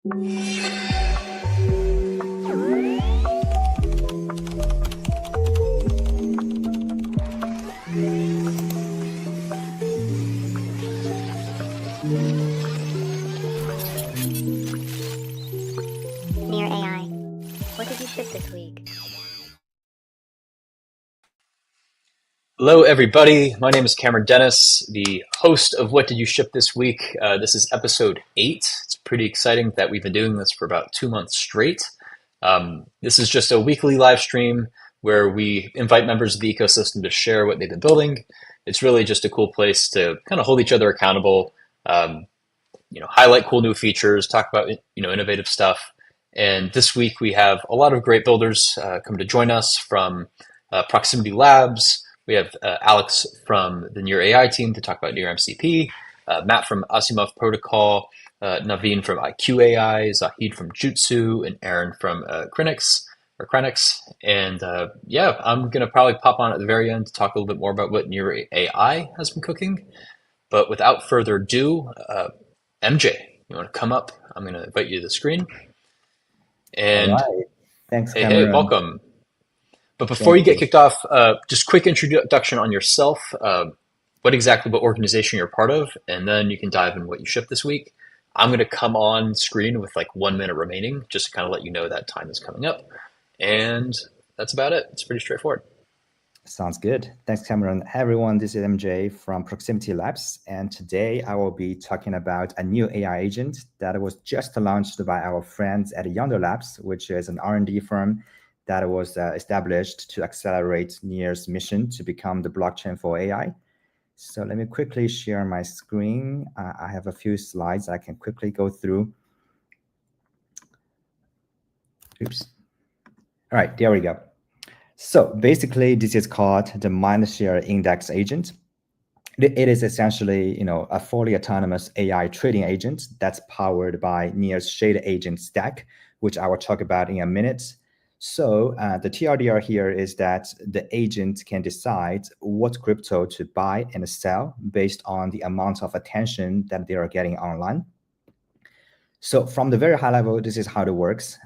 Near AI. What did you ship this week? Hello, everybody. My name is Cameron Dennis, the host of What Did You Ship This Week? This is episode 8. It's pretty exciting that we've been doing this for about 2 months straight. This is just a weekly live stream where we invite members of the ecosystem to share what they've been building. It's really just a cool place to kind of hold each other accountable, highlight cool new features, talk about innovative stuff. And this week we have a lot of great builders come to join us from Proximity Labs. We have Alex from the Near AI team to talk about Near MCP, Matt from Asimov Protocol, Naveen from IQ.ai, Zahid from Jutsu, and Aaron from Crynux. And I'm going to probably pop on at the very end to talk a little bit more about what Near AI has been cooking. But without further ado, MJ, you want to come up? I'm going to invite you to the screen. And all right. Thanks, hey, Cameron. welcome. But before you get kicked off, just quick introduction on yourself, what organization you're part of, and then you can dive in what you shipped this week. I'm going to come on screen with like 1 minute remaining, just to kind of let you know that time is coming up. And that's about it. It's pretty straightforward. Sounds good. Thanks, Cameron. Hey, everyone, this is MJ from Proximity Labs. And today I will be talking about a new AI agent that was just launched by our friends at Yonder Labs, which is an R&D firm that was established to accelerate NEAR's mission to become the blockchain for AI. So let me quickly share my screen. I have a few slides I can quickly go through. Oops. All right, there we go. So basically, this is called the Mindshare Index agent. It is essentially, a fully autonomous AI trading agent that's powered by NEAR's Shade Agent stack, which I will talk about in a minute. So the TLDR here is that the agent can decide what crypto to buy and sell based on the amount of attention that they are getting online. So from the very high level, this is how it works.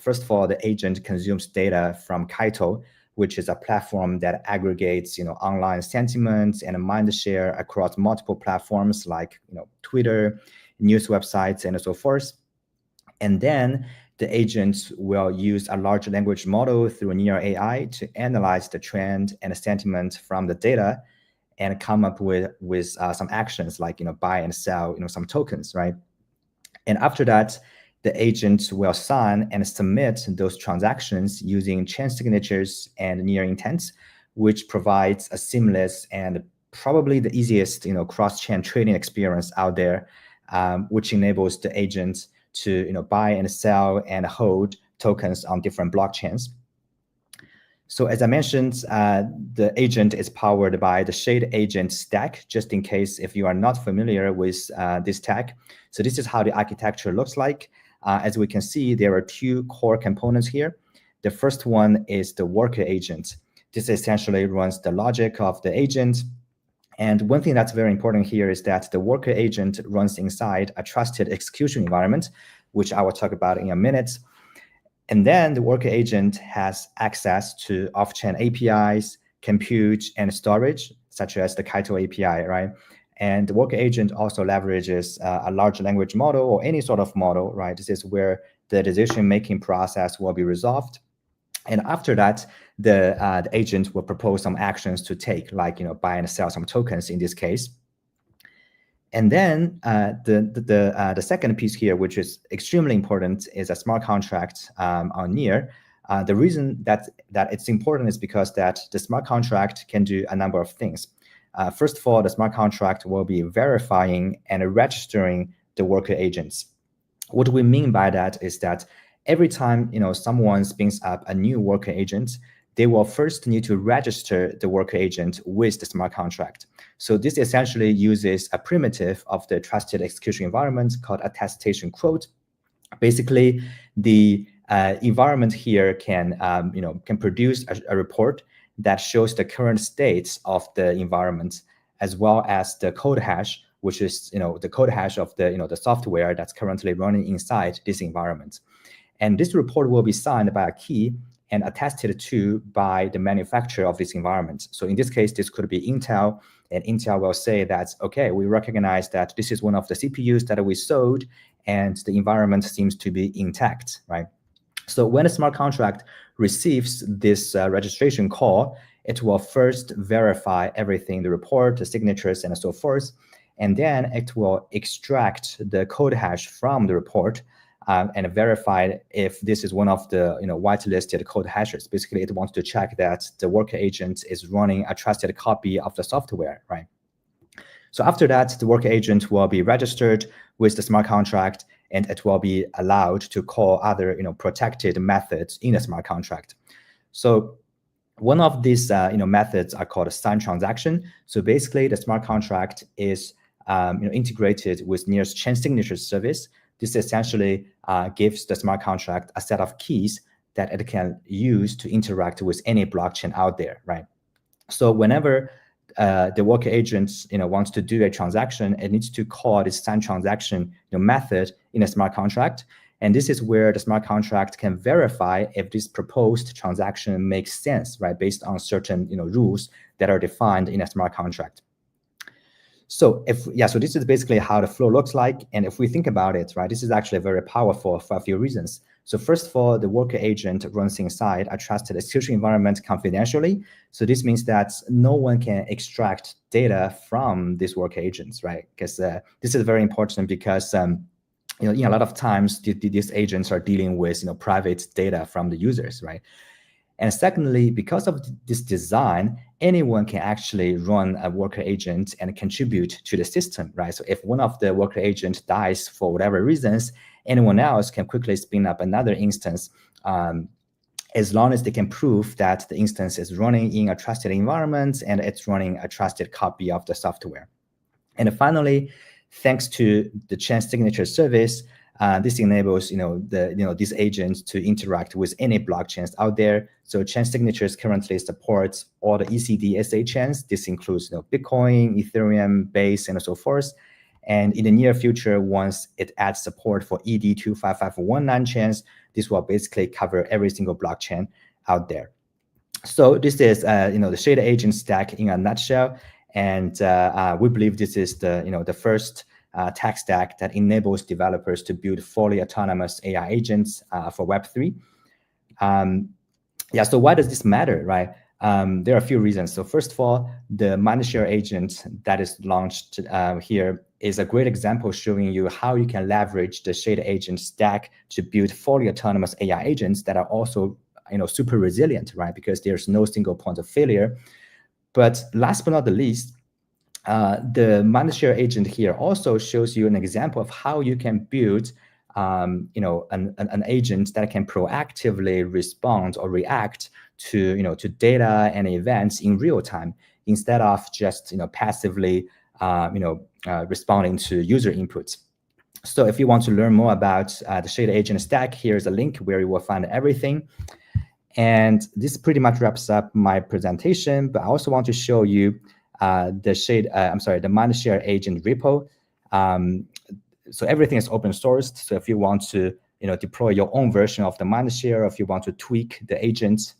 First of all, the agent consumes data from Kaio, which is a platform that aggregates, online sentiments and mindshare across multiple platforms like, Twitter, news websites, and so forth. And then the agent will use a large language model through Near AI to analyze the trend and the sentiment from the data and come up with some actions like, buy and sell, some tokens, right? And after that, the agent will sign and submit those transactions using chain signatures and Near intents, which provides a seamless and probably the easiest, cross-chain trading experience out there, which enables the agent to, buy and sell and hold tokens on different blockchains. So as I mentioned, the agent is powered by the Shade Agent stack, just in case if you are not familiar with this stack. So this is how the architecture looks like. As we can see, there are 2 core components here. The first one is the worker agent. This essentially runs the logic of the agent. And one thing that's very important here is that the worker agent runs inside a trusted execution environment, which I will talk about in a minute. And then the worker agent has access to off-chain APIs, compute, and storage, such as the Kaio API, right? And the worker agent also leverages a large language model or any sort of model, right? This is where the decision-making process will be resolved. And after that, the agent will propose some actions to take, like, buy and sell some tokens in this case. And then the second piece here, which is extremely important, is a smart contract on Near. The reason that it's important is because that the smart contract can do a number of things. First of all, the smart contract will be verifying and registering the worker agents. What we mean by that is that every time someone spins up a new worker agent, they will first need to register the worker agent with the smart contract. So this essentially uses a primitive of the trusted execution environment called attestation quote. Basically, the environment here can produce a report that shows the current states of the environment, as well as the code hash, which is the code hash of the software that's currently running inside this environment. And this report will be signed by a key and attested to by the manufacturer of this environment. So in this case, this could be Intel, and Intel will say that, okay, we recognize that this is one of the CPUs that we sold, and the environment seems to be intact, right? So when a smart contract receives this registration call, it will first verify everything, the report, the signatures, and so forth, and then it will extract the code hash from the report and verify if this is one of the whitelisted code hashes. Basically, it wants to check that the worker agent is running a trusted copy of the software, right? So after that, the worker agent will be registered with the smart contract, and it will be allowed to call other protected methods in the smart contract. So one of these methods are called a signed transaction. So basically, the smart contract is integrated with NEAR's chain signature service. This essentially gives the smart contract a set of keys that it can use to interact with any blockchain out there, right? So whenever the worker agent wants to do a transaction, it needs to call this signed transaction method in a smart contract. And this is where the smart contract can verify if this proposed transaction makes sense, right, based on certain rules that are defined in a smart contract. So so this is basically how the flow looks like. And if we think about it, right, this is actually very powerful for a few reasons. So first of all, the worker agent runs inside a trusted execution environment confidentially. So this means that no one can extract data from these worker agents, right? Because this is very important because a lot of times these agents are dealing with private data from the users, right? And secondly, because of this design, anyone can actually run a worker agent and contribute to the system, right? So if one of the worker agents dies for whatever reasons, anyone else can quickly spin up another instance as long as they can prove that the instance is running in a trusted environment and it's running a trusted copy of the software. And finally, thanks to the chain signature service, this enables these agents to interact with any blockchains out there. So chain signatures currently supports all the ECDSA chains. This includes Bitcoin, Ethereum, Base, and so forth. And in the near future, once it adds support for ED25519 chains, this will basically cover every single blockchain out there. So this is the Shade Agent stack in a nutshell, and we believe this is the first tech stack that enables developers to build fully autonomous AI agents for Web3. So why does this matter, right? There are a few reasons. So first of all, the Mindshare Agent that is launched here is a great example showing you how you can leverage the Shade Agent stack to build fully autonomous AI agents that are also super resilient, right? Because there's no single point of failure. But last but not the least, the Mindshare Agent here also shows you an example of how you can build an agent that can proactively respond or react to data and events in real time instead of just passively responding to user inputs. So if you want to learn more about the Shade Agent stack, here's a link where you will find everything. And this pretty much wraps up my presentation, but I also want to show you the Mindshare Agent repo. So everything is open sourced. So if you want to deploy your own version of the Mindshare, if you want to tweak the agent,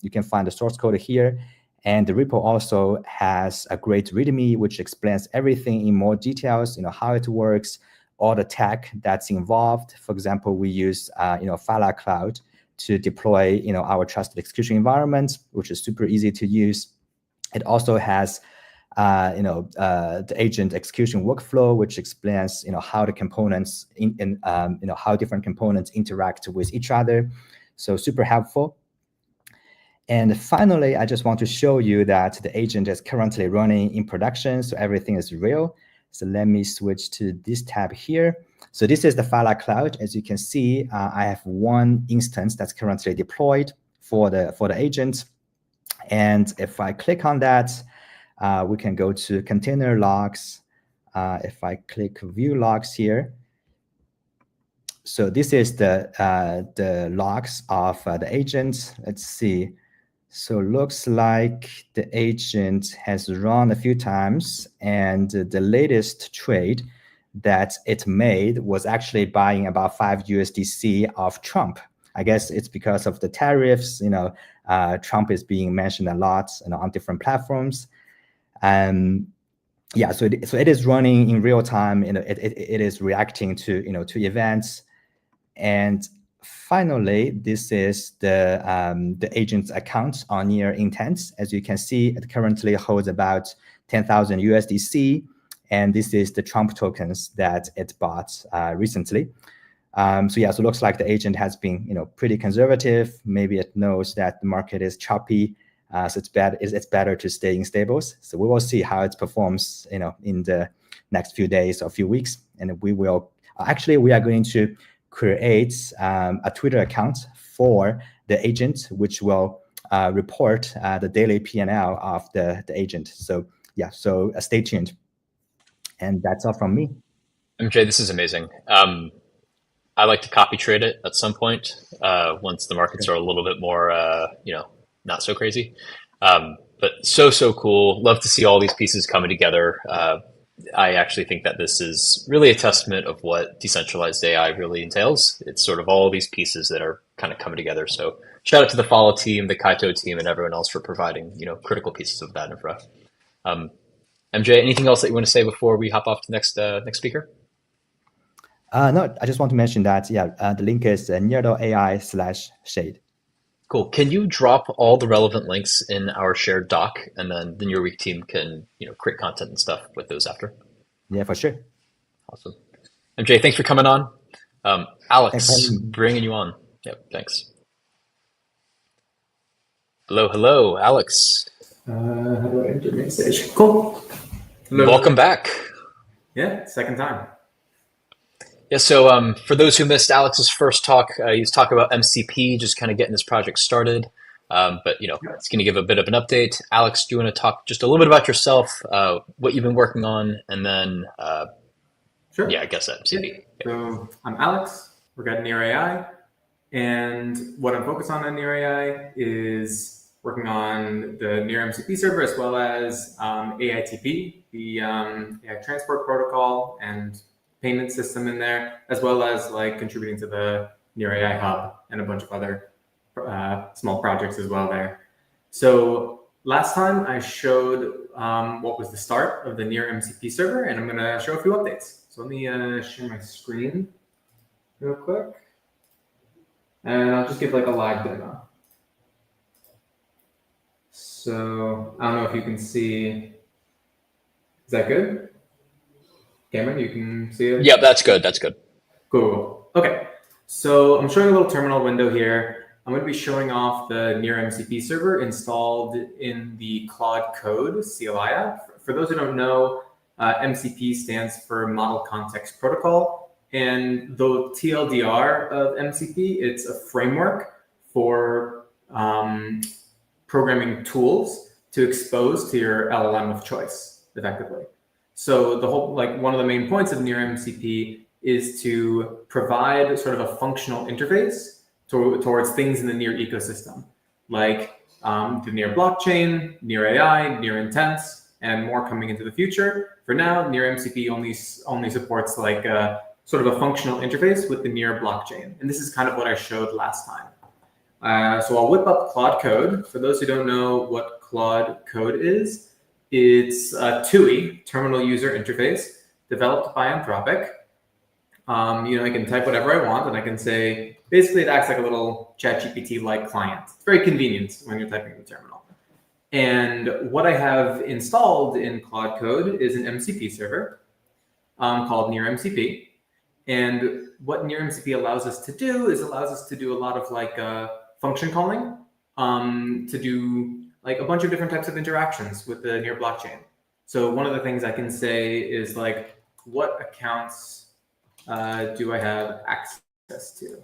you can find the source code here. And the repo also has a great README, which explains everything in more details, how it works, all the tech that's involved. For example, we use Fala Cloud to deploy our trusted execution environment, which is super easy to use. It also has the agent execution workflow, which explains how the components how different components interact with each other. So super helpful. And finally, I just want to show you that the agent is currently running in production, so everything is real. So let me switch to this tab here. So this is the Fala Cloud. As you can see, I have one instance that's currently deployed for the agent. And if I click on that, we can go to container logs. If I click view logs here, so this is the logs of the agent. Let's see. So looks like the agent has run a few times, and the latest trade that it made was actually buying about 5 USDC of Trump. I guess it's because of the tariffs. Trump is being mentioned a lot, on different platforms. Yeah, so it is running in real time. It is reacting to to events. And finally, this is the agent's account on Near Intents. As you can see, it currently holds about 10,000 USDC, and this is the Trump tokens that it bought recently. So it looks like the agent has been pretty conservative. Maybe it knows that the market is choppy, so it's better to stay in stables. So we will see how it performs in the next few days or few weeks, and we will we are going to create a Twitter account for the agent, which will report the daily P&L of the agent. So stay tuned. And that's all from me. MJ, this is amazing. I like to copy trade it at some point once the markets are a little bit more, not so crazy. But so cool. Love to see all these pieces coming together. I actually think that this is really a testament of what decentralized AI really entails. It's sort of all these pieces that are kind of coming together. So shout out to the Follow team, the Kaio team, and everyone else for providing, critical pieces of that infra. MJ, anything else that you want to say before we hop off to next speaker? No, I just want to mention that, the link is near.ai/shade. Cool. Can you drop all the relevant links in our shared doc, and then the Near Week team can, create content and stuff with those after? Yeah, for sure. Awesome. MJ, thanks for coming on. Alex, Thanks. bringing you on. Yep, thanks. Hello, Alex. How do I enter main stage? Cool. Hello. Welcome back. Yeah, second time. Yeah, so for those who missed Alex's first talk, he was talking about MCP, just kind of getting this project started. But it's going to give a bit of an update. Alex, do you want to talk just a little bit about yourself, what you've been working on, and then sure. Yeah, I guess MCP. Yeah. So I'm Alex. We're at Near AI, and what I'm focused on Near AI is working on the Near MCP server as well as AITP, the AI transport protocol, and payment system in there, as well as contributing to the Near AI hub and a bunch of other small projects as well there. So last time I showed what was the start of the Near MCP server, and I'm going to show a few updates. So let me share my screen real quick, and I'll just give a live demo. So I don't know if you can see. Is that good? Cameron, you can see it? Yep, that's good. That's good. Cool. Okay. So I'm showing a little terminal window here. I'm going to be showing off the Near MCP server installed in the Claude Code CLI app. For those who don't know, MCP stands for Model Context Protocol. And the TLDR of MCP, it's a framework for programming tools to expose to your LLM of choice, effectively. So the whole, one of the main points of Near MCP is to provide sort of a functional interface towards things in the Near ecosystem, like the Near blockchain, Near AI, Near Intents, and more coming into the future. For now, Near MCP only supports sort of a functional interface with the Near blockchain. And this is kind of what I showed last time. So I'll whip up Claude Code. For those who don't know what Claude Code is, it's a TUI, Terminal User Interface, developed by Anthropic. I can type whatever I want, and I can say, basically it acts like a little ChatGPT-like client. It's very convenient when you're typing in the terminal. And what I have installed in Claude Code is an MCP server called Near MCP. And what Near MCP allows us to do is allows us to do a lot of function calling to do a bunch of different types of interactions with the Near blockchain. So one of the things I can say is what accounts do I have access to?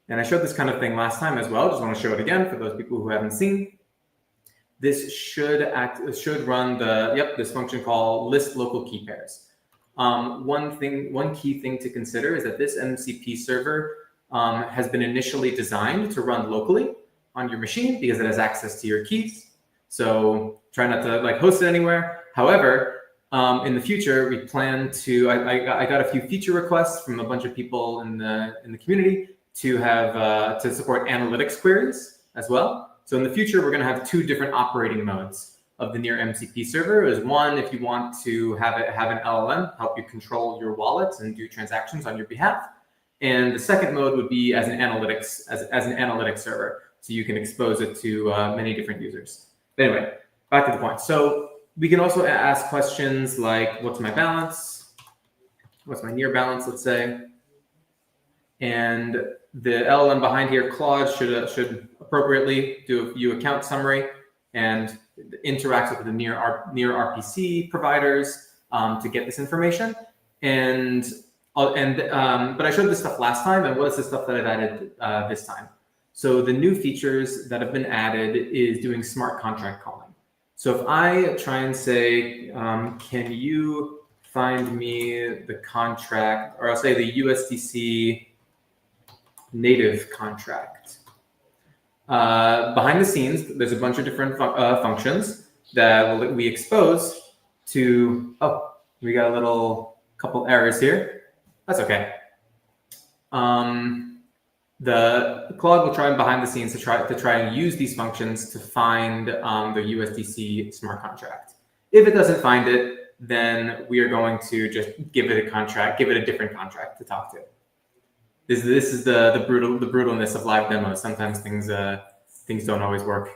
And I showed this kind of thing last time as well. Just want to show it again for those people who haven't seen. This should run this function called list local key pairs. One key thing to consider is that this MCP server has been initially designed to run locally. on your machine because it has access to your keys. So try not to like host it anywhere. However, in the future, we plan to. I got a few feature requests from a bunch of people in the community to have to support analytics queries as well. So in the future, we're going to have two different operating modes of the NEAR MCP server. Is one if you want to have an LLM help you control your wallets and do transactions on your behalf, and the second mode would be as an analytics server, so you can expose it to many different users. But anyway, back to the point. So we can also ask questions like, what's my balance? What's my NEAR balance, let's say? And the LLM behind here, Claude, should appropriately do a view account summary and interacts with the NEAR RPC providers to get this information. But I showed this stuff last time, and what is the stuff that I've added this time? So the new features that have been added is doing smart contract calling. So if I try and say, can you find me the contract, or I'll say the USDC native contract. Behind the scenes, there's a bunch of different functions that we expose to, oh, we got a couple errors here. That's okay. The Claude will try and behind the scenes to try and use these functions to find the USDC smart contract. If it doesn't find it, then we are going to just give it a different contract to talk to. This is the brutalness of live demos. Sometimes things don't always work.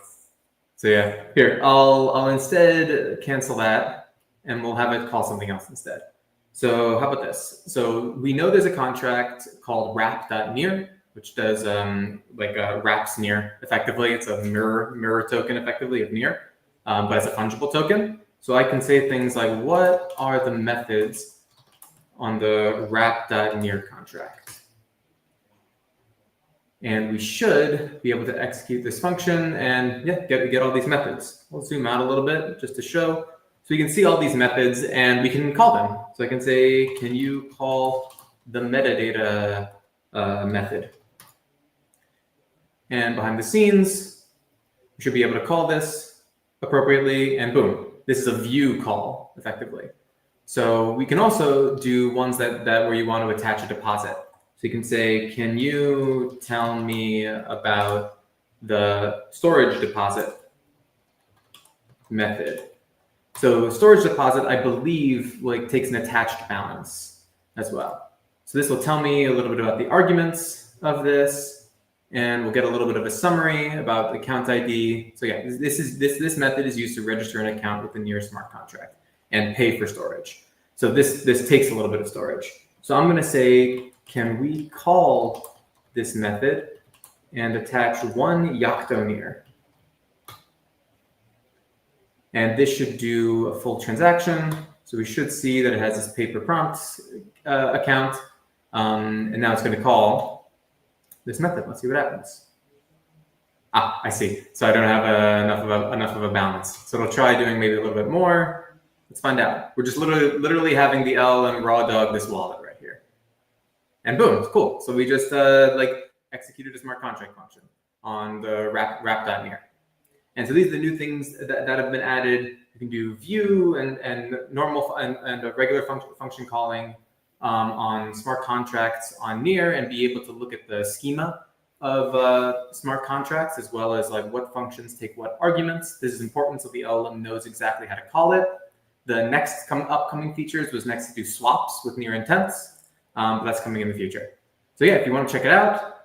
So yeah, here I'll instead cancel that, and we'll have it call something else instead. So how about this? So we know there's a contract called wrap.near, which does wraps near effectively. It's a mirror token effectively of near, but it's a fungible token. So I can say things like, what are the methods on the wrap.near contract? And we should be able to execute this function and yeah, get all these methods. We'll zoom out a little bit just to show. So you can see all these methods and we can call them. So I can say, can you call the metadata method? And behind the scenes, we should be able to call this appropriately, and boom, this is a view call effectively. So we can also do ones that where you want to attach a deposit. So you can say, can you tell me about the storage deposit method? So storage deposit, I believe, takes an attached balance as well. So this will tell me a little bit about the arguments of this, and we'll get a little bit of a summary about the account ID. So yeah, this method is used to register an account with the NEAR smart contract and pay for storage. So this takes a little bit of storage. So I'm going to say, can we call this method and attach one Yocto NEAR? And this should do a full transaction. So we should see that it has this paper prompt account. And now it's going to call this method. Let's see what happens. Ah, I see. So I don't have enough of a balance. So it'll try doing maybe a little bit more. Let's find out. We're just literally having the LLM raw dog this wallet right here. And boom, it's cool. So we just executed a smart contract function on the wrap.near. And so these are the new things that have been added. You can do view and normal and a regular function calling on smart contracts on NEAR, and be able to look at the schema of smart contracts, as well as what functions take what arguments. This is important so the LLM knows exactly how to call it. The next upcoming features was next to do swaps with NEAR intents, but that's coming in the future. So yeah, if you want to check it out,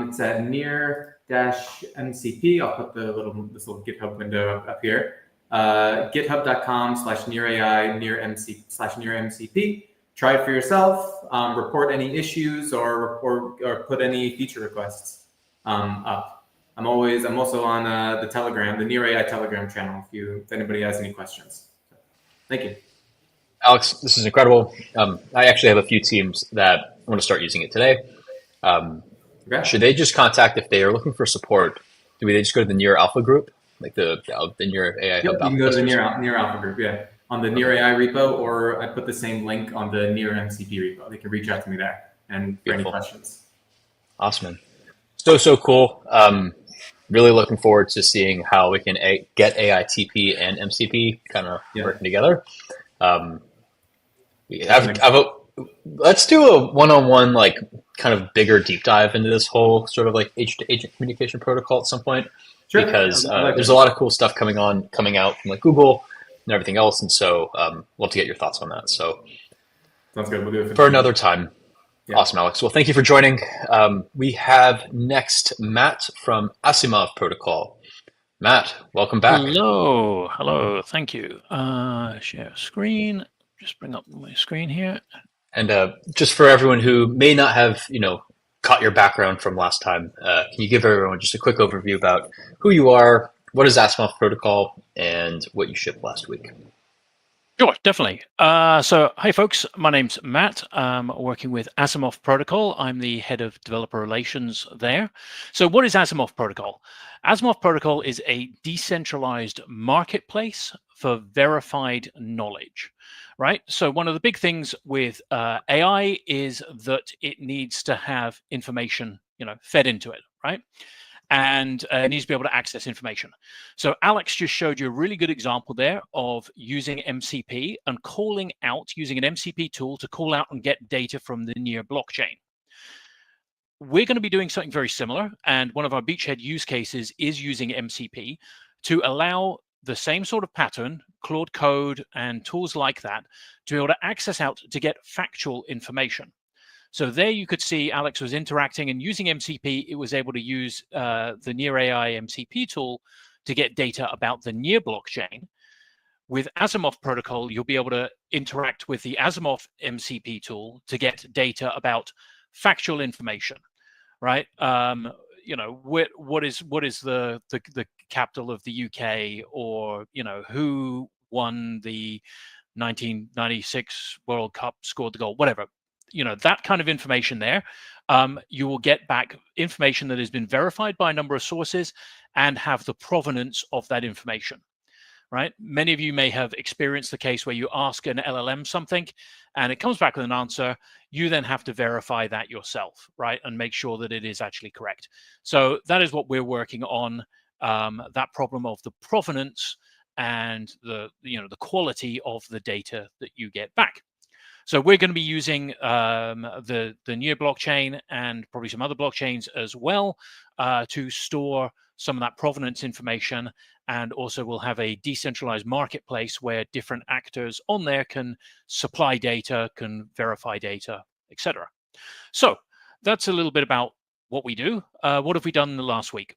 it's at near-mcp. I'll put this little GitHub window up here. github.com/nearai near-mcp. Try it for yourself. Report any issues or put any feature requests up. I'm also on the Telegram, the NEAR.ai Telegram channel. If anybody has any questions. Thank you. Alex, this is incredible. I actually have a few teams that want to start using it today. Okay. Should they just contact if they are looking for support? Do they just go to the NEAR Alpha group, like the NEAR AI Hub? You can go to the NEAR Alpha group, yeah, on the NEAR AI repo, or I put the same link on the NEAR MCP repo. They can reach out to me there and for any questions. Awesome, man. So cool. really looking forward to seeing how we can get AITP and MCP kind of working together. Let's do a one-on-one, like kind of bigger deep dive into this whole sort of like agent-to-agent communication protocol at some point, because there's a lot of cool stuff coming out from like Google and everything else, and so love to get your thoughts on that. So sounds good. We'll do it for another time. Yeah. Awesome, Alex. Well, thank you for joining. We have next Matt from Asimov Protocol. Matt, welcome back. Hello. Thank you. Share screen. Just bring up my screen here. And just for everyone who may not have, caught your background from last time, can you give everyone just a quick overview about who you are, what is Asimov Protocol, and what you shipped last week? Sure, definitely. So, hi folks, my name's Matt. I'm working with Asimov Protocol. I'm the head of developer relations there. So what is Asimov Protocol? Asimov Protocol is a decentralized marketplace for verified knowledge, right? So one of the big things with AI is that it needs to have information, fed into it, right? And it needs to be able to access information. So Alex just showed you a really good example there of using MCP and calling out, using an MCP tool to call out and get data from the NEAR blockchain. We're going to be doing something very similar. And one of our beachhead use cases is using MCP to allow the same sort of pattern, Claude Code and tools like that, to be able to access out to get factual information. So there you could see Alex was interacting and using MCP, it was able to use the near.ai MCP tool to get data about the NEAR blockchain. With Asimov Protocol, you'll be able to interact with the Asimov MCP tool to get data about factual information, right? What is the capital of the UK, or who won the 1996 World Cup, scored the goal, whatever. That kind of information there. You will get back information that has been verified by a number of sources and have the provenance of that information, right? Many of you may have experienced the case where you ask an LLM something and it comes back with an answer. You then have to verify that yourself, right? And make sure that it is actually correct. So that is what we're working on, that problem of the provenance and the quality of the data that you get back. So we're going to be using the NEAR blockchain and probably some other blockchains as well to store some of that provenance information. And also we'll have a decentralized marketplace where different actors on there can supply data, can verify data, etc. So that's a little bit about what we do. What have we done in the last week?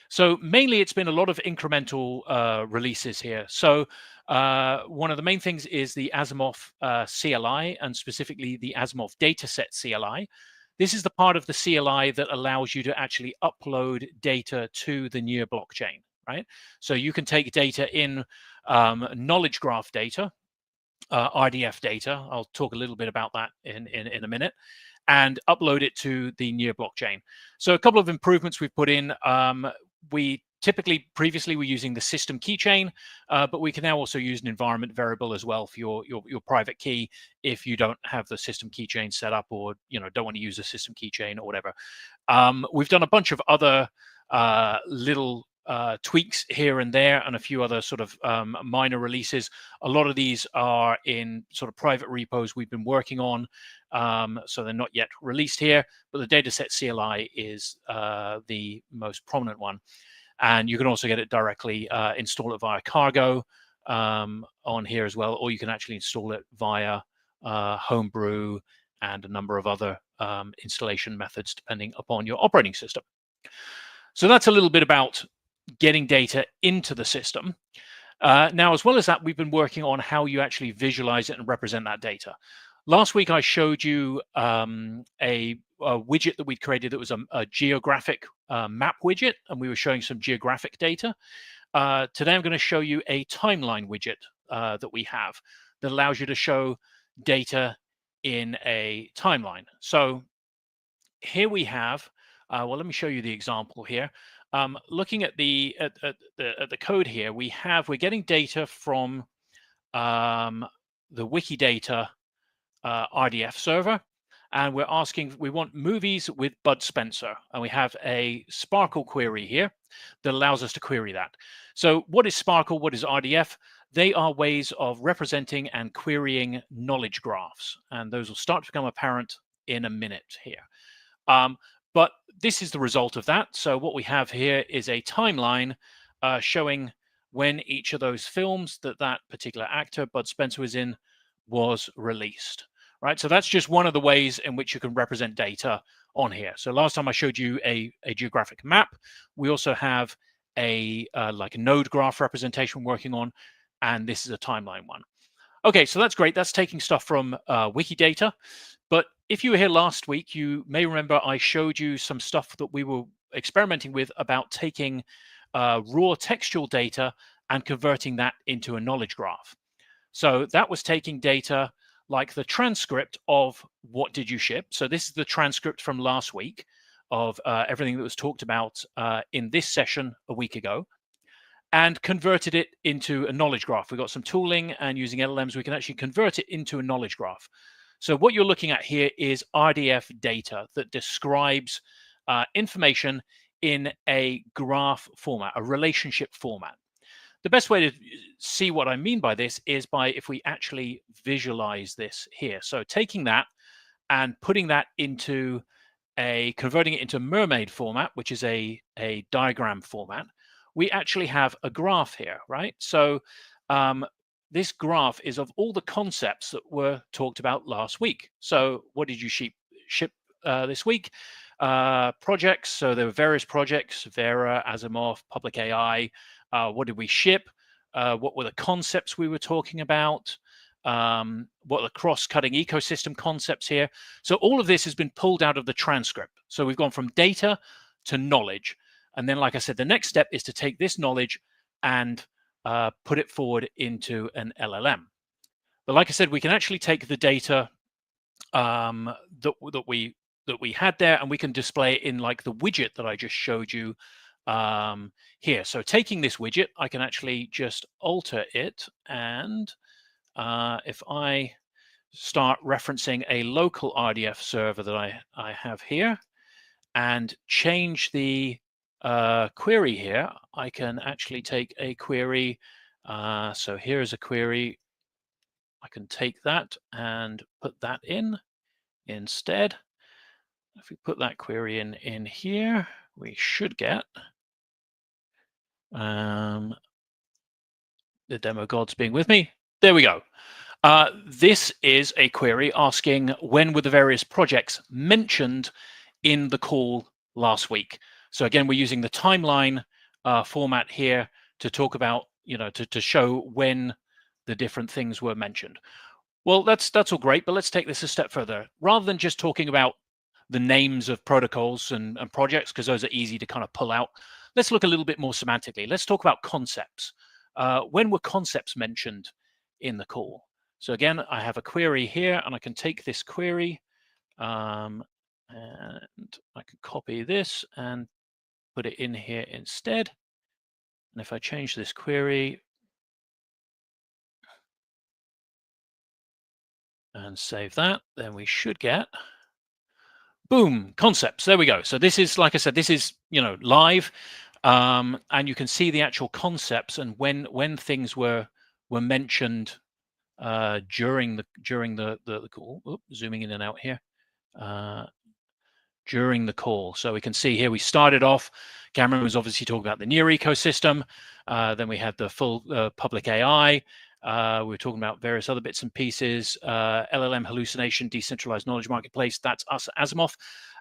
So mainly it's been a lot of incremental releases here. So one of the main things is the Asimov CLI, and specifically the Asimov dataset CLI. This is the part of the CLI that allows you to actually upload data to the NEAR blockchain, right? So you can take data in knowledge graph data, RDF data. I'll talk a little bit about that in a minute, and upload it to the NEAR blockchain. So a couple of improvements we've put in. We previously were using the system keychain, but we can now also use an environment variable as well for your private key if you don't have the system keychain set up, or don't want to use a system keychain or whatever. We've done a bunch of other little tweaks here and there, and a few other sort of minor releases. A lot of these are in sort of private repos we've been working on, so they're not yet released here, but the dataset CLI is the most prominent one. And you can also get it directly, install it via Cargo on here as well, or you can actually install it via Homebrew and a number of other installation methods depending upon your operating system. So that's a little bit about getting data into the system. Now, as well as that, we've been working on how you actually visualize it and represent that data. Last week, I showed you a widget that we'd created that was a geographic map widget, and we were showing some geographic data. Today, I'm going to show you a timeline widget that we have that allows you to show data in a timeline. So here we have, well, let me show you the example here. Looking at the code here, we're getting data from the Wikidata RDF server, and we're asking, we want movies with Bud Spencer, and we have a Sparkle query here that allows us to query that. So what is Sparkle? What is RDF? They are ways of representing and querying knowledge graphs, and those will start to become apparent in a minute here. But this is the result of that. So what we have here is a timeline showing when each of those films that particular actor, Bud Spencer, was in, was released. Right, so that's just one of the ways in which you can represent data on here. So last time I showed you a geographic map. We also have a like a node graph representation we're working on, and this is a timeline one. Okay, so that's great. That's taking stuff from Wikidata. But if you were here last week, you may remember I showed you some stuff that we were experimenting with about taking raw textual data and converting that into a knowledge graph. So that was taking data like the transcript of what did you ship. So this is the transcript from last week of everything that was talked about in this session a week ago, and converted it into a knowledge graph. We've got some tooling, and using LLMs, we can actually convert it into a knowledge graph. So what you're looking at here is RDF data that describes information in a graph format, a relationship format. The best way to see what I mean by this is by if we actually visualize this here. So taking that and putting that into converting it into mermaid format, which is a diagram format, we actually have a graph here, right? So this graph is of all the concepts that were talked about last week. So what did you ship this week? Projects. So there were various projects: Vera, Asimov, Public AI. What did we ship? What were the concepts we were talking about? What are the cross-cutting ecosystem concepts here? So all of this has been pulled out of the transcript. So we've gone from data to knowledge. And then, like I said, the next step is to take this knowledge and put it forward into an LLM. But like I said, we can actually take the data that we had there, and we can display it in like the widget that I just showed you here. So taking this widget, I can actually just alter it, and if I start referencing a local RDF server that I have here and change the query here, I can actually take a query. So here is a query. I can take that and put that in instead. If we put that query in here, we should get the demo gods being with me. There we go. This is a query asking when were the various projects mentioned in the call last week. So again, we're using the timeline format here to talk about, to show when the different things were mentioned. Well, that's all great, but let's take this a step further. Rather than just talking about the names of protocols and projects, because those are easy to kind of pull out, let's look a little bit more semantically. Let's talk about concepts. When were concepts mentioned in the call? So again, I have a query here, and I can take this query and I can copy this and put it in here instead. And if I change this query and save that, then we should get, boom, concepts. There we go. So this is, like I said, this is, live, and you can see the actual concepts and when things were mentioned during the call. Oops, zooming in and out here. During the call. So we can see here we started off, Cameron was obviously talking about the NEAR ecosystem. Then we had the full public AI. We were talking about various other bits and pieces, LLM hallucination, decentralized knowledge marketplace. That's us, Asimov.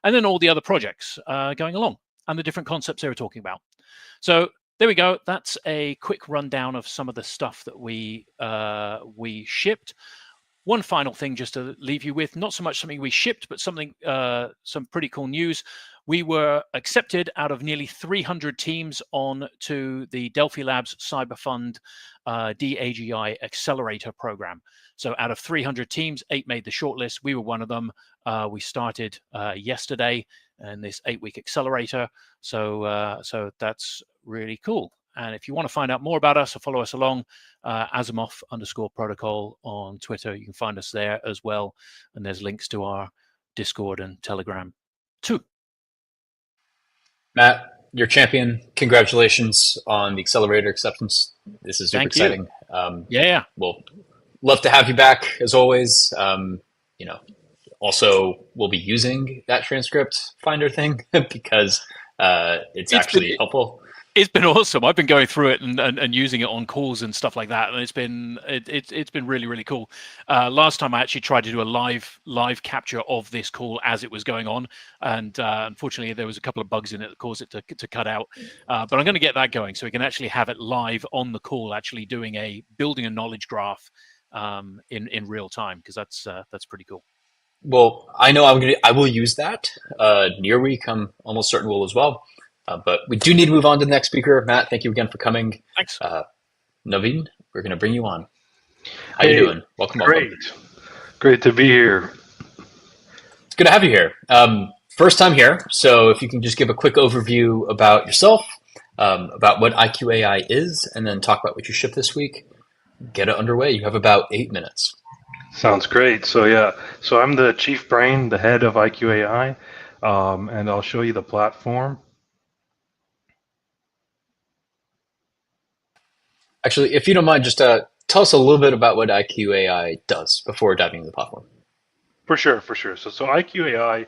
And then all the other projects going along and the different concepts they were talking about. So there we go. That's a quick rundown of some of the stuff that we shipped. One final thing just to leave you with, not so much something we shipped, but something, some pretty cool news. We were accepted out of nearly 300 teams on to the Delphi Labs Cyber Fund DAGI Accelerator Program. So out of 300 teams, 8 made the shortlist. We were one of them. We started yesterday in this 8-week accelerator. So that's really cool. And if you want to find out more about us or follow us along, Asimov_protocol on Twitter, you can find us there as well. And there's links to our Discord and Telegram too. Matt, you're champion. Congratulations on the accelerator acceptance. This is super Thank you. exciting. Yeah. We'll love to have you back as always. Also, we'll be using that transcript finder thing because it's actually helpful. It's been awesome. I've been going through it and using it on calls and stuff like that, and it's been really cool. Last time I actually tried to do a live capture of this call as it was going on, and unfortunately there was a couple of bugs in it that caused it to cut out. But I'm going to get that going so we can actually have it live on the call, actually building a knowledge graph in real time, because that's pretty cool. Well, I know I will use that. Near week, I'm almost certain will as well. But we do need to move on to the next speaker. Matt, thank you again for coming. Thanks. Naveen, we're going to bring you on. How you doing? Welcome. Great to be here. It's good to have you here. First time here, so if you can just give a quick overview about yourself, about what IQAI is, and then talk about what you shipped this week. Get it underway. You have about 8 minutes. Sounds great. So I'm the chief brain, the head of IQAI, and I'll show you the platform. Actually, if you don't mind, just tell us a little bit about what IQAI does before diving into the platform. For sure. So IQAI,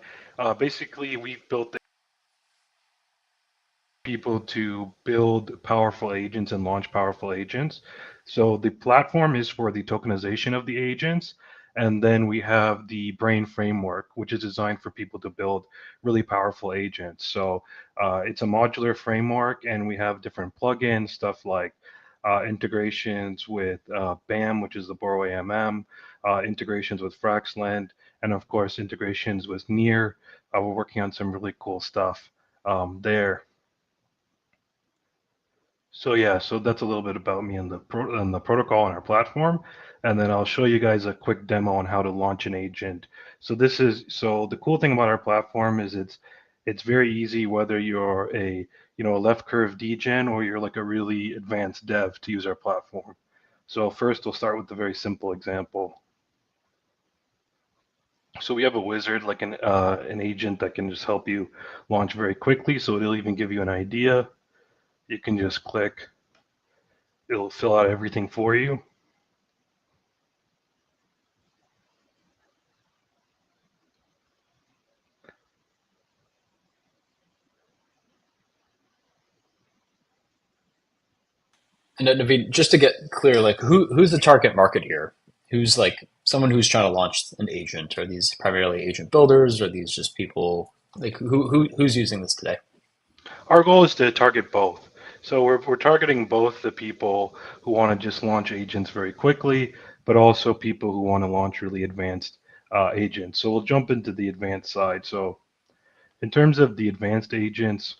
basically we've built people to build powerful agents and launch powerful agents. So the platform is for the tokenization of the agents. And then we have the brain framework, which is designed for people to build really powerful agents. So it's a modular framework, and we have different plugins, stuff like integrations with BAM, which is the Borrow AMM, integrations with Fraxland, and of course integrations with NEAR. We're working on some really cool stuff there. So that's a little bit about me and the protocol and our platform, and then I'll show you guys a quick demo on how to launch an agent. So the cool thing about our platform is it's very easy whether you're a left curve degen or you're like a really advanced dev to use our platform. So first we'll start with a very simple example. So we have a wizard, like an agent that can just help you launch very quickly. So it'll even give you an idea. You can just click. It'll fill out everything for you. And Naveen, just to get clear, like who's the target market here? Who's like someone who's trying to launch an agent? Are these primarily agent builders? Or are these just people like who's using this today? Our goal is to target both. So we're targeting both the people who want to just launch agents very quickly, but also people who want to launch really advanced agents. So we'll jump into the advanced side. So in terms of the advanced agents,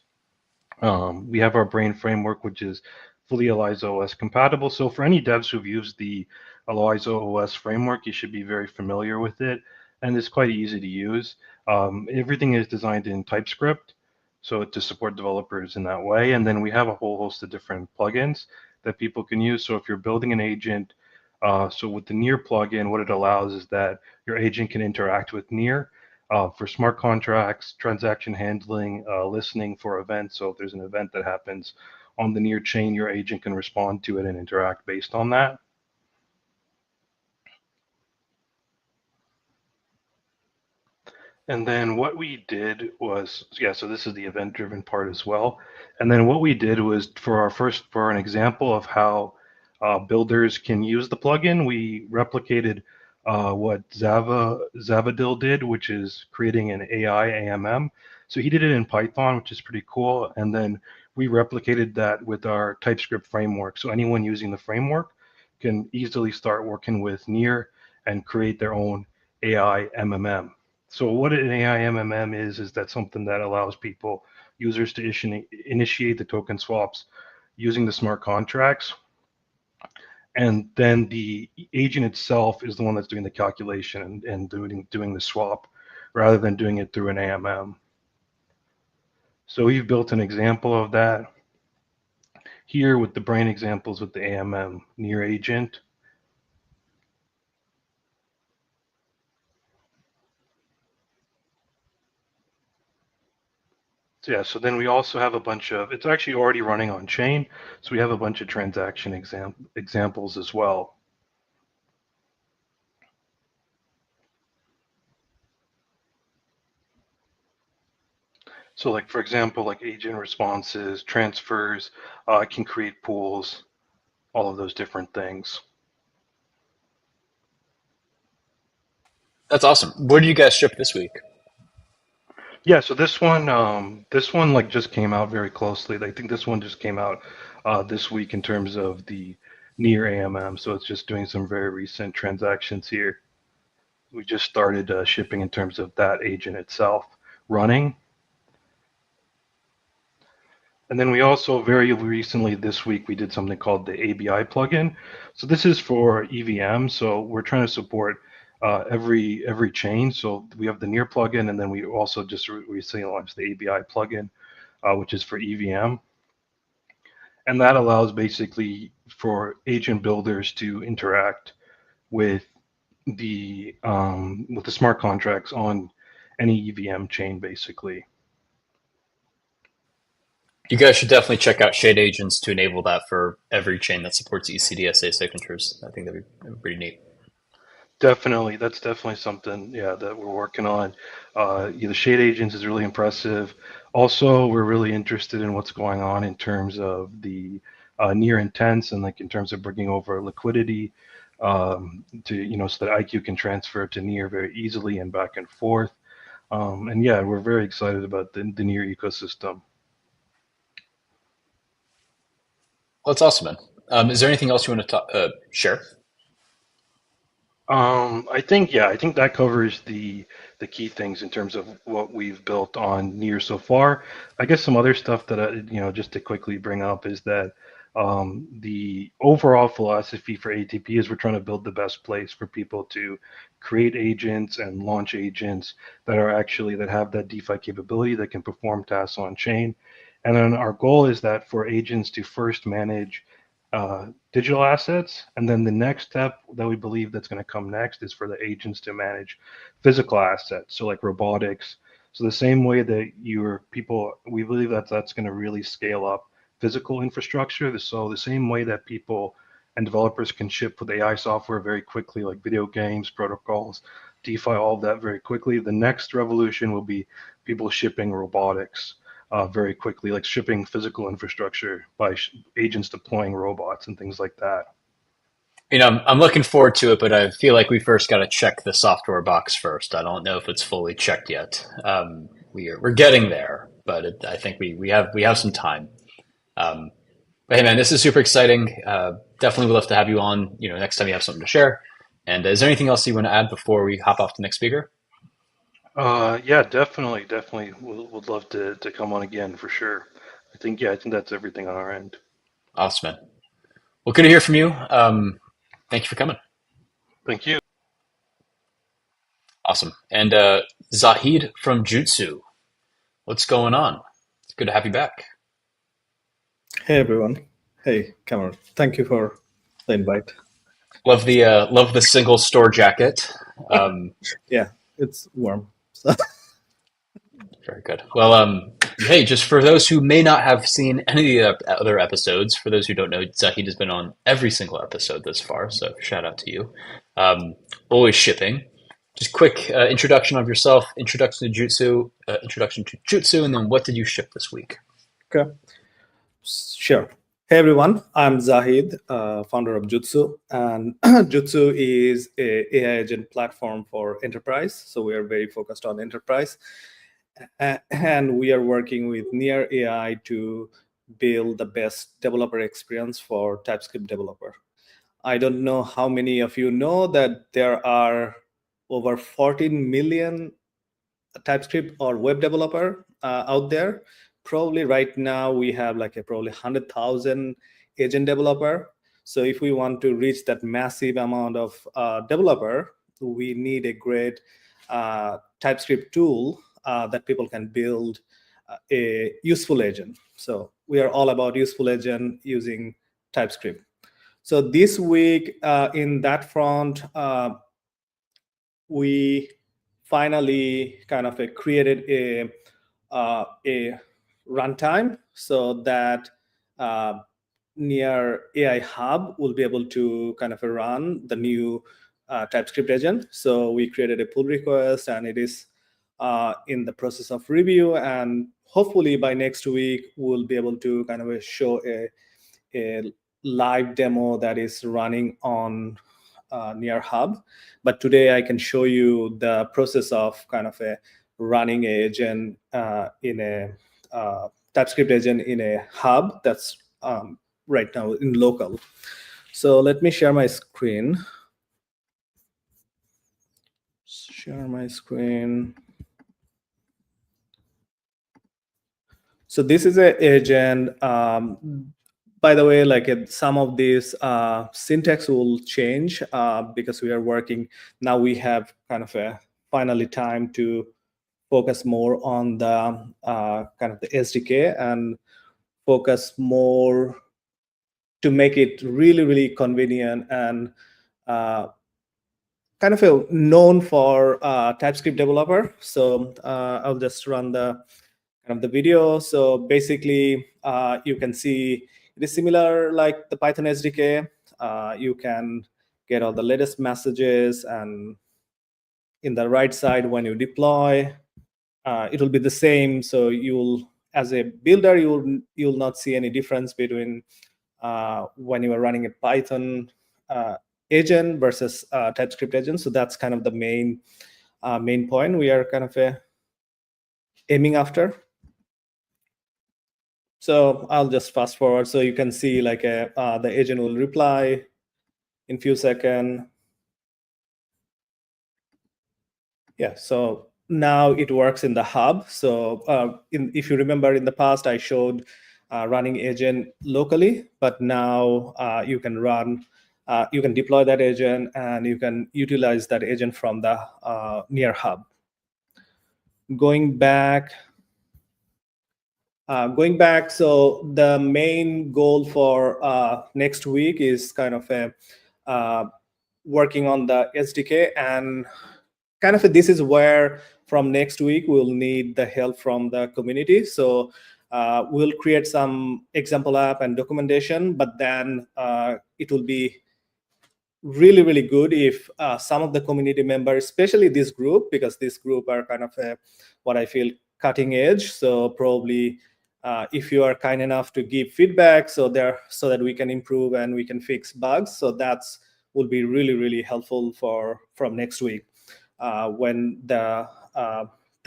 we have our brain framework, which is fully ELIZA OS compatible. So for any devs who've used the ELIZA OS framework, you should be very familiar with it, and it's quite easy to use. Everything is designed in TypeScript, so to support developers in that way. And then we have a whole host of different plugins that people can use. So if you're building an agent, so with the NEAR plugin, what it allows is that your agent can interact with NEAR for smart contracts, transaction handling, listening for events. So if there's an event that happens on the NEAR chain, your agent can respond to it and interact based on that. And then what we did was, so this is the event-driven part as well. And then what we did was for an example of how builders can use the plugin, we replicated what Zavadil did, which is creating an AI AMM. So he did it in Python, which is pretty cool. And then we replicated that with our TypeScript framework. So anyone using the framework can easily start working with NEAR and create their own AI MMM. So what an AI MMM is that something that allows users to initiate the token swaps using the smart contracts. And then the agent itself is the one that's doing the calculation and doing the swap rather than doing it through an AMM. So we've built an example of that here with the brain examples with the AMM NEAR agent. So yeah, so then we also have a bunch of, it's actually already running on chain. So we have a bunch of transaction examples as well. So like, for example, like agent responses, transfers, it can create pools, all of those different things. That's awesome. What did you guys ship this week? Yeah, so this one like just came out very closely. I think this one just came out this week in terms of the near AMM. So it's just doing some very recent transactions here. We just started shipping in terms of that agent itself running. And then we also very recently this week we did something called the ABI plugin. So this is for EVM. So we're trying to support every chain. So we have the Near plugin, and then we also just recently launched the ABI plugin, which is for EVM. And that allows basically for agent builders to interact with the smart contracts on any EVM chain, basically. You guys should definitely check out Shade Agents to enable that for every chain that supports ECDSA signatures. I think that'd be pretty neat. Definitely, that's definitely something, yeah, that we're working on. The Shade Agents is really impressive. Also, we're really interested in what's going on in terms of the near intents and like in terms of bringing over liquidity to so that IQ can transfer to near very easily and back and forth. And yeah, we're very excited about the near ecosystem. Well, that's awesome, man. Is there anything else you want to share? I think that covers the key things in terms of what we've built on Near so far. I guess some other stuff that just to quickly bring up is that the overall philosophy for ATP is we're trying to build the best place for people to create agents and launch agents that have that DeFi capability that can perform tasks on chain. And then our goal is that for agents to first manage digital assets, and then the next step that we believe that's going to come next is for the agents to manage physical assets, so like robotics. So the same way that we believe that that's going to really scale up physical infrastructure. So the same way that people and developers can ship with AI software very quickly, like video games, protocols, DeFi, all of that very quickly. The next revolution will be people shipping robotics very quickly, like shipping physical infrastructure by agents deploying robots and things like that. I'm looking forward to it, but I feel like we first got to check the software box first. I don't know if it's fully checked yet. We're getting there, but I think we have some time. But hey, man, this is super exciting. Definitely would love to have you on. Next time you have something to share. And is there anything else you want to add before we hop off to the next speaker? Yeah, definitely. Would love to come on again for sure. I think that's everything on our end. Awesome, man. Well, good to hear from you. Thank you for coming. Thank you. Awesome. And Zahid from Jutsu, what's going on? It's good to have you back. Hey everyone. Hey Cameron. Thank you for the invite. Love the single store jacket. Yeah, it's warm. So. Very good. Well, hey, just for those who may not have seen any of the other episodes, for those who don't know, Zahid has been on every single episode thus far, so shout out to you. Always shipping. Just quick introduction of yourself, introduction to Jutsu, and then what did you ship this week? Okay, sure. Hey everyone, I'm Zahid, founder of Jutsu, and Jutsu is a AI agent platform for enterprise. So we are very focused on enterprise. And we are working with Near AI to build the best developer experience for TypeScript developer. I don't know how many of you know that there are over 14 million TypeScript or web developer out there. Probably right now we have probably 100,000 agent developer. So if we want to reach that massive amount of developer, we need a great TypeScript tool that people can build a useful agent. So we are all about useful agent using TypeScript. So this week in that front, we finally kind of created a runtime so that Near AI Hub will be able to kind of run the new TypeScript agent. So we created a pull request, and it is in the process of review. And hopefully by next week, we'll be able to kind of show a live demo that is running on Near Hub. But today I can show you the process of kind of running an agent in a TypeScript agent in a hub that's right now in local. So let me share my screen. Share my screen. So this is an agent. By the way, like some of these syntax will change because we are working now. We have kind of finally time to focus more on the kind of the SDK and focus more to make it really, really convenient and kind of known for TypeScript developer. So I'll just run the kind of the video. So basically, you can see it is similar like the Python SDK. You can get all the latest messages, and in the right side when you deploy, it will be the same. So you'll, as a builder, you'll not see any difference between when you are running a Python agent versus TypeScript agent. So that's kind of the main point we are kind of aiming after. So I'll just fast forward. So you can see like the agent will reply in few seconds. Yeah, so now it works in the hub. So if you remember in the past, I showed running agent locally, but now you can run, you can deploy that agent, and you can utilize that agent from the Near hub. Going back, so the main goal for next week is kind of working on the SDK, and kind of this is where from next week we'll need the help from the community. So we'll create some example app and documentation, but then it will be really, really good if some of the community members, especially this group, because this group are kind of what I feel cutting edge. So probably if you are kind enough to give feedback so that we can improve and we can fix bugs. So that's will be really, really helpful from next week when the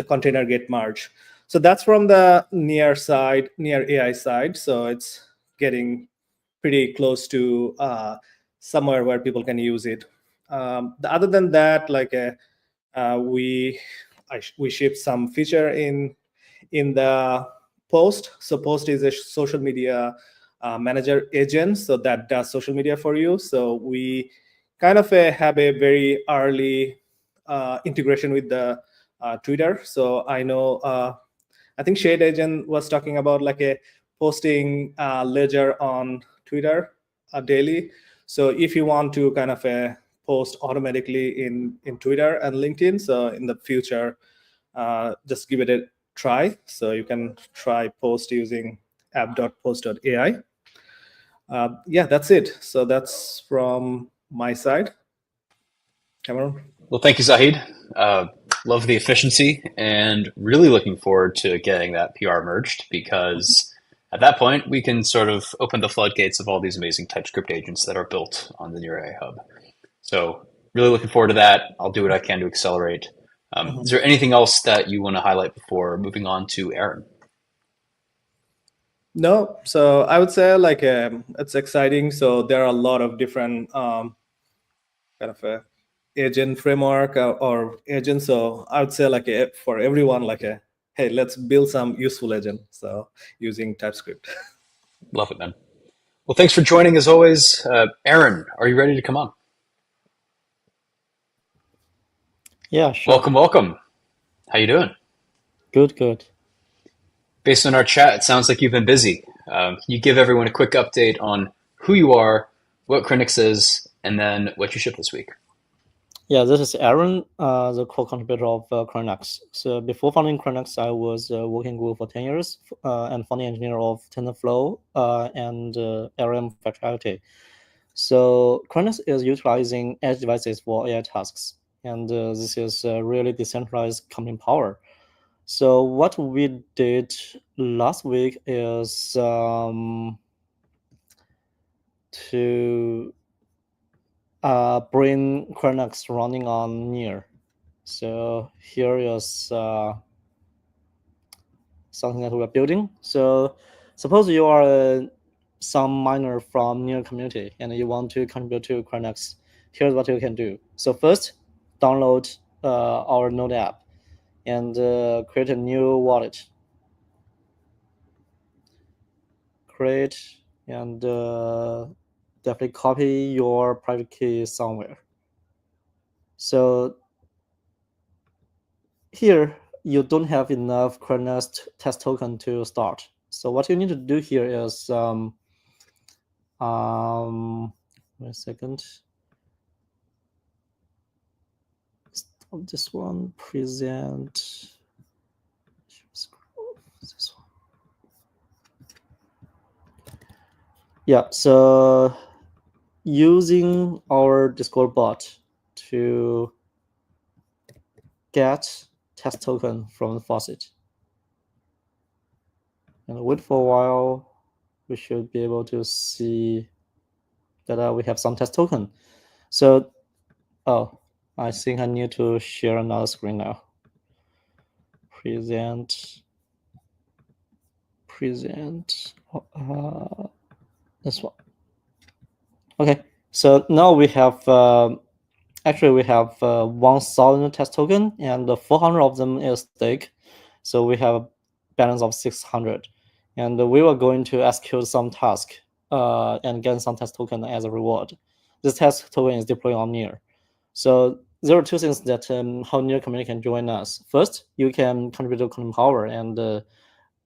container get merged. So that's from the Near AI side. So it's getting pretty close to somewhere where people can use it. Other than that, like we shipped some feature in the Post. So Post is a social media manager agent, so that does social media for you. So we kind of have a very early integration with the Twitter. So I know, I think Shade Agent was talking about like a posting ledger on Twitter daily. So if you want to kind of post automatically in Twitter and LinkedIn, so in the future, just give it a try. So you can try Post using app.post.ai. Yeah, that's it. So that's from my side. Cameron? Well, thank you, Zahid. Love the efficiency and really looking forward to getting that PR merged, because at that point we can sort of open the floodgates of all these amazing TypeScript agents that are built on the Near AI Hub. So really looking forward to that. I'll do what I can to accelerate. Is there anything else that you want to highlight before moving on to Aaron? No, so I would say like it's exciting. So there are a lot of different kind of agent framework or agents. So I would say like for everyone, like hey, let's build some useful agent. So using TypeScript. Love it, man. Well, thanks for joining as always. Aaron, are you ready to come on? Yeah, sure. Welcome. How you doing? Good. Based on our chat, it sounds like you've been busy. Can you give everyone a quick update on who you are, what Crynux is, and then what you ship this week? Yeah, this is Aaron, the co-contributor of Crynux. So before founding Crynux, I was working Google for 10 years and founding engineer of TensorFlow and LLM functionality. So Crynux is utilizing edge devices for AI tasks, and this is really decentralized computing power. So what we did last week is to bring Crynux running on NEAR. So here is something that we're building. So suppose you are some miner from NEAR community and you want to contribute to Crynux. Here's what you can do. So first, download our Node app and create a new wallet. Create and definitely copy your private key somewhere. So here you don't have enough Crynux test token to start. So what you need to do here is wait a second. Stop this one. Present. This one. Yeah. So using our Discord bot to get test token from the faucet. And wait for a while. We should be able to see that we have some test token. So, I think I need to share another screen now. Present. This one. Okay, so now we have actually we have 1,000 test token and 400 of them is stake. So we have a balance of 600, and we were going to execute some task and get some test token as a reward. This test token is deployed on NEAR. So there are two things that how NEAR community can join us. First, you can contribute to computing power and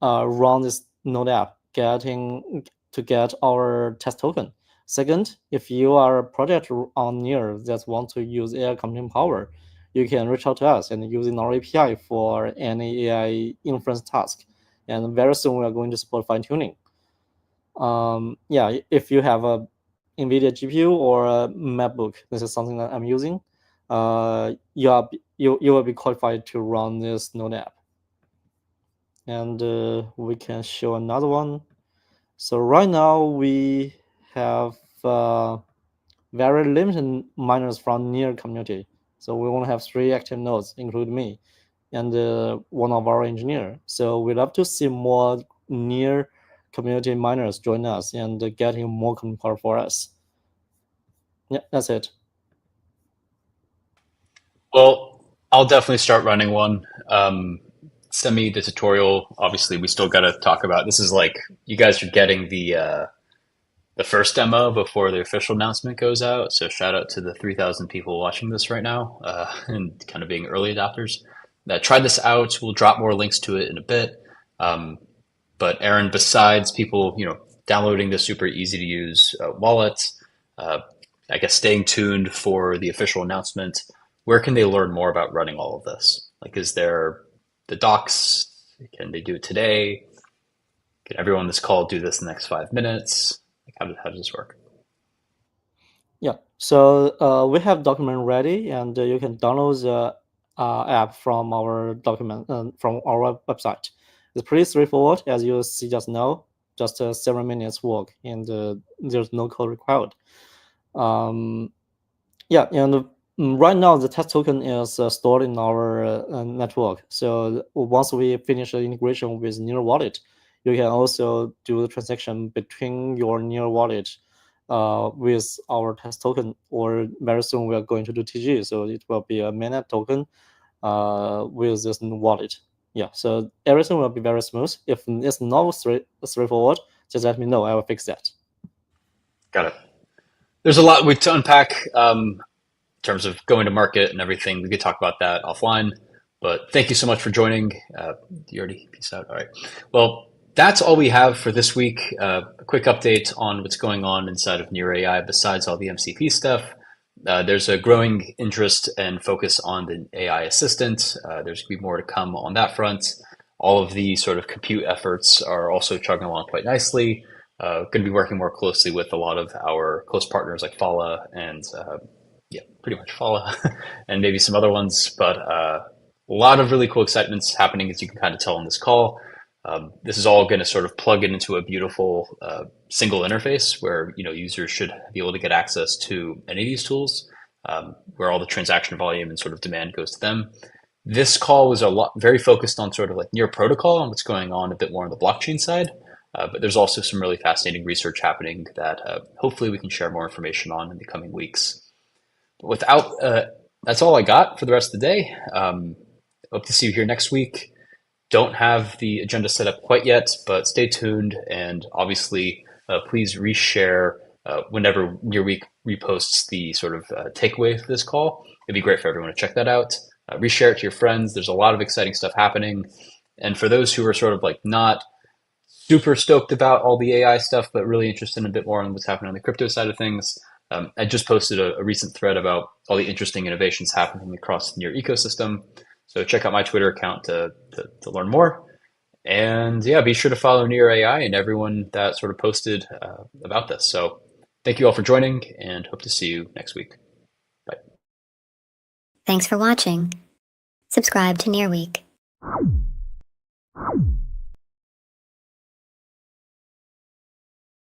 run this node app to get our test token. Second, if you are a project on NEAR that wants to use AI computing power, you can reach out to us and using our API for any AI inference task. And very soon we are going to support fine tuning. Yeah, if you have a NVIDIA GPU or a MacBook, this is something that I'm using. You will be qualified to run this node app. And we can show another one. So right now we have very limited miners from NEAR community. So we only have 3 active nodes, including me and one of our engineers. So we'd love to see more NEAR community miners join us and getting more computing power for us. Yeah, that's it. Well, I'll definitely start running one. Send me the tutorial. Obviously, we still got to talk about this. Is like you guys are getting the first demo before the official announcement goes out. So shout out to the 3,000 people watching this right now and kind of being early adopters. Try this out. We'll drop more links to it in a bit. But Aaron, besides people, downloading the super easy to use wallet, I guess staying tuned for the official announcement, where can they learn more about running all of this? Like, is there the docs? Can they do it today? Can everyone on this call do this in the next 5 minutes? Like, how does this work? Yeah, so we have document ready, and you can download the app from our document from our website. It's pretty straightforward, as you see just now. Just 7 minutes work, and there's no code required. Yeah, and right now the test token is stored in our network. So once we finish the integration with NEAR wallet, you can also do the transaction between your NEAR wallet with our test token, or very soon we are going to do TG. So it will be a mainnet token with this wallet. Yeah, so everything will be very smooth. If it's not straightforward, just let me know. I will fix that. Got it. There's a lot we to unpack in terms of going to market and everything. We could talk about that offline. But thank you so much for joining. You already peace out. All right. Well, that's all we have for this week. A quick update on what's going on inside of NEAR AI besides all the MCP stuff. There's a growing interest and focus on the AI assistant. There's going to be more to come on that front. All of the sort of compute efforts are also chugging along quite nicely. Going to be working more closely with a lot of our close partners like Fala and yeah, pretty much Fala and maybe some other ones. But a lot of really cool excitements happening, as you can kind of tell on this call. This is all going to sort of plug it into a beautiful single interface where users should be able to get access to any of these tools, where all the transaction volume and sort of demand goes to them. This call was very focused on sort of like NEAR protocol and what's going on a bit more on the blockchain side. But there's also some really fascinating research happening that hopefully we can share more information on in the coming weeks. But that's all I got for the rest of the day. Hope to see you here next week. Don't have the agenda set up quite yet, but stay tuned. And obviously, please reshare whenever NEAR Week reposts the sort of takeaway for this call. It'd be great for everyone to check that out. Reshare it to your friends. There's a lot of exciting stuff happening. And for those who are sort of like not super stoked about all the AI stuff, but really interested in a bit more on what's happening on the crypto side of things, I just posted a recent thread about all the interesting innovations happening across the NEAR ecosystem. So check out my Twitter account to learn more. And yeah, be sure to follow NEAR AI and everyone that sort of posted about this. So thank you all for joining and hope to see you next week. Bye. Thanks for watching. Subscribe to NEAR Week.